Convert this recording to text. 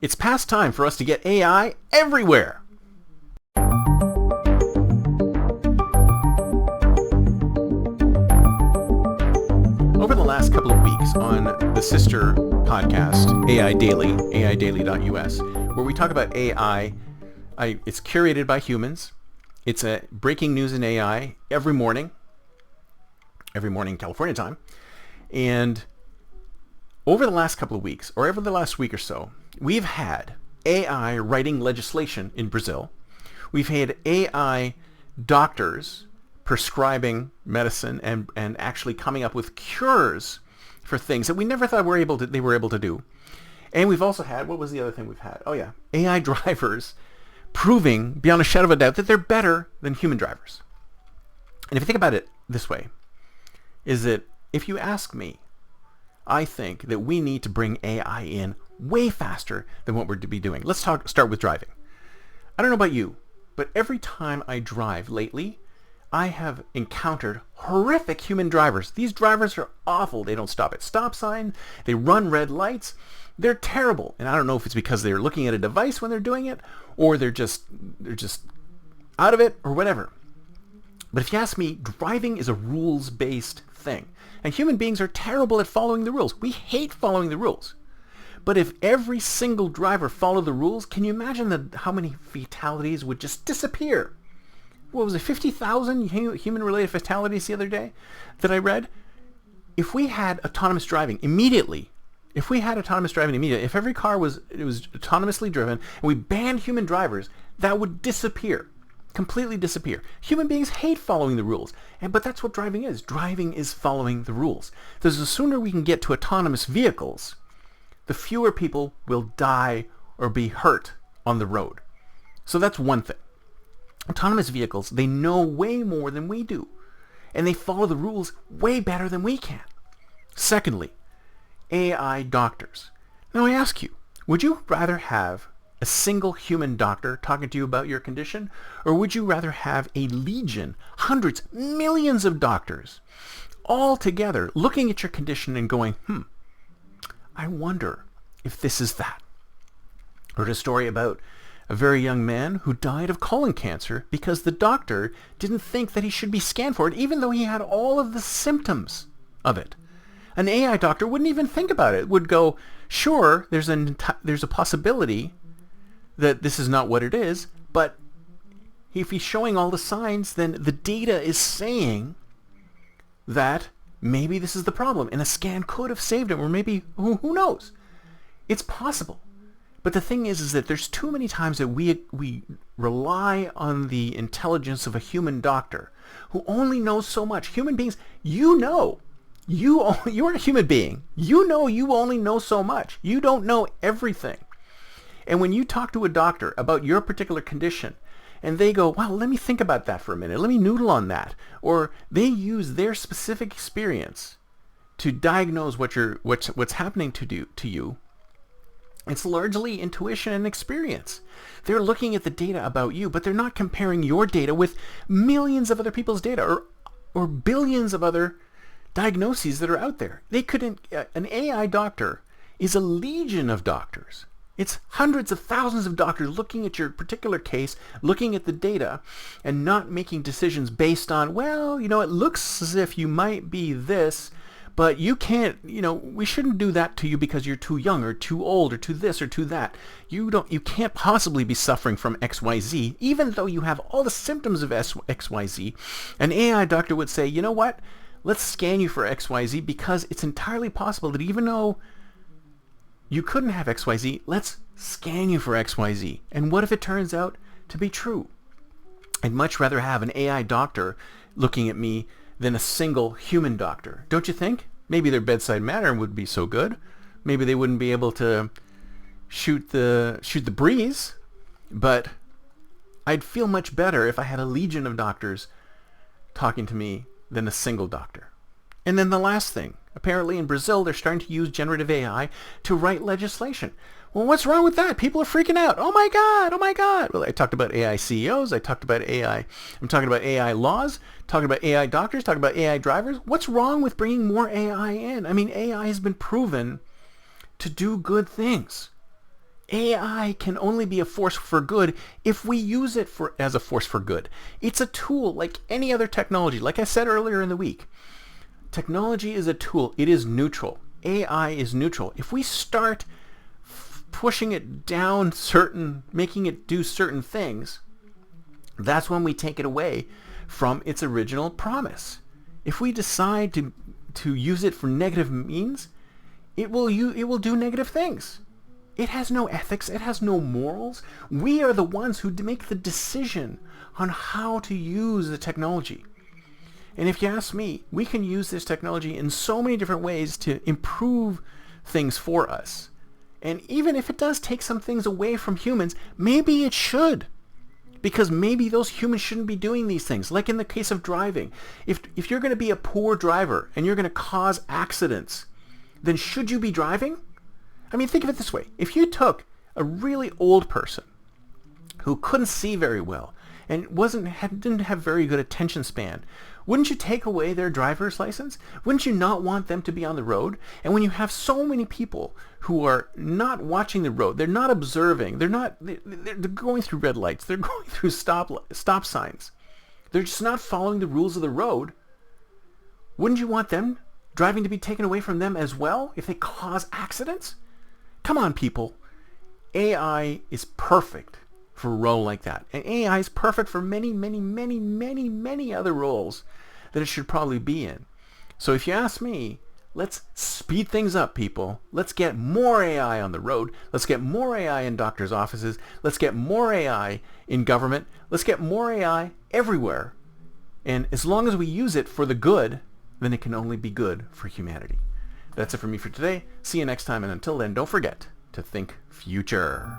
It's past time for us to get AI everywhere. Over the last couple of weeks on the sister podcast, AI Daily, aidaily.us, where we talk about AI, it's curated by humans. It's a breaking news in AI every morning California time. And over the last couple of weeks, or over the last week or so, we've had AI writing legislation in Brazil. We've had AI doctors prescribing medicine and actually coming up with cures for things that we never thought they were able to do. And we've also had, what was the other thing we've had? Oh yeah, AI drivers proving beyond a shadow of a doubt that they're better than human drivers. And if you think about it this way, is that if you ask me, I think that we need to bring AI in way faster than what we're to be doing. Let's start with driving. I don't know about you, but every time I drive lately, I have encountered horrific human drivers. These drivers are awful. They don't stop at stop signs. They run red lights. They're terrible. And I don't know if it's because they're looking at a device when they're doing it, or they're just out of it, or whatever. But if you ask me, driving is a rules-based thing. And human beings are terrible at following the rules. We hate following the rules. But if every single driver followed the rules, can you imagine how many fatalities would just disappear? What was it, 50,000 human-related fatalities the other day that I read? If we had autonomous driving immediately, if every car was autonomously driven and we banned human drivers, that would disappear, completely disappear. Human beings hate following the rules, but that's what driving is. Driving is following the rules. Because the sooner we can get to autonomous vehicles, the fewer people will die or be hurt on the road. So that's one thing. Autonomous vehicles, they know way more than we do, and they follow the rules way better than we can. Secondly, AI doctors. Now I ask you, would you rather have a single human doctor talking to you about your condition, or would you rather have a legion, hundreds, millions of doctors all together looking at your condition and going, I wonder if this is that? I heard a story about a very young man who died of colon cancer because the doctor didn't think that he should be scanned for it, even though he had all of the symptoms of it. An AI doctor wouldn't even think about it. Would go, sure, there's a possibility that this is not what it is, but if he's showing all the signs, then the data is saying that maybe this is the problem, and a scan could have saved him, or maybe, who knows? It's possible. But the thing is that there's too many times that we rely on the intelligence of a human doctor who only knows so much. Human beings, you're a human being. You only know so much. You don't know everything. And when you talk to a doctor about your particular condition, and they go, well, let me think about that for a minute. Let me noodle on that. Or they use their specific experience to diagnose what's happening to you. It's largely intuition and experience. They're looking at the data about you, but they're not comparing your data with millions of other people's data or billions of other diagnoses that are out there. An AI doctor is a legion of doctors. It's hundreds of thousands of doctors looking at your particular case, looking at the data, and not making decisions based on, well, it looks as if you might be this, but you can't, we shouldn't do that to you because you're too young or too old or too this or too that. You can't possibly be suffering from XYZ, even though you have all the symptoms of XYZ. An AI doctor would say, you know what? Let's scan you for XYZ because it's entirely possible that even though you couldn't have XYZ, let's scan you for XYZ. And what if it turns out to be true? I'd much rather have an AI doctor looking at me than a single human doctor. Don't you think? Maybe their bedside manner would be so good. Maybe they wouldn't be able to shoot the breeze, but I'd feel much better if I had a legion of doctors talking to me than a single doctor. And then the last thing, apparently in Brazil, they're starting to use generative AI to write legislation. Well, what's wrong with that? People are freaking out. Oh my God, oh my God. Well, I talked about AI CEOs. I talked about AI. I'm talking about AI laws, talking about AI doctors, talking about AI drivers. What's wrong with bringing more AI in? I mean, AI has been proven to do good things. AI can only be a force for good if we use it as a force for good. It's a tool like any other technology. Like I said earlier in the week, technology is a tool. It is neutral. AI is neutral. If we start pushing it down making it do certain things, that's when we take it away from its original promise. If we decide to use it for negative means, it will do negative things. It has no ethics. It has no morals. We are the ones who make the decision on how to use the technology. And if you ask me, we can use this technology in so many different ways to improve things for us. And even if it does take some things away from humans, maybe it should. Because maybe those humans shouldn't be doing these things. Like in the case of driving. If you're going to be a poor driver and you're going to cause accidents, then should you be driving? I mean, think of it this way. If you took a really old person who couldn't see very well and didn't have very good attention span, wouldn't you take away their driver's license? Wouldn't you not want them to be on the road? And when you have so many people who are not watching the road, they're not observing, they're going through red lights, they're going through stop signs, they're just not following the rules of the road, wouldn't you want them driving to be taken away from them as well if they cause accidents? Come on, people. AI is perfect for a role like that. And AI is perfect for many, many, many, many, many other roles that it should probably be in. So if you ask me, let's speed things up, people. Let's get more AI on the road. Let's get more AI in doctors' offices. Let's get more AI in government. Let's get more AI everywhere. And as long as we use it for the good, then it can only be good for humanity. That's it for me for today. See you next time, and until then, don't forget to think future.